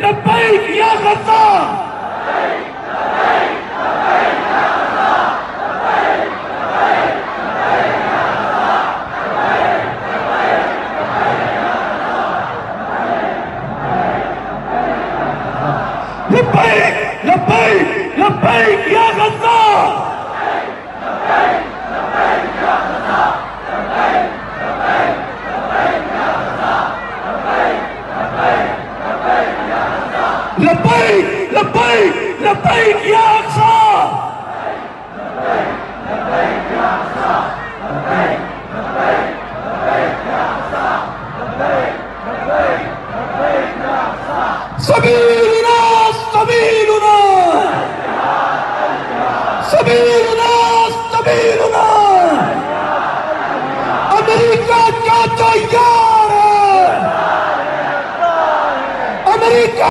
لبیک یا غزہ لبیک لبیک لبیک یا غزہ لبیک لبیک لبیک یا اقصی سبیلنا سبیلنا سبیلنا سبیلنا امریکہ کا تیار ہے امریکہ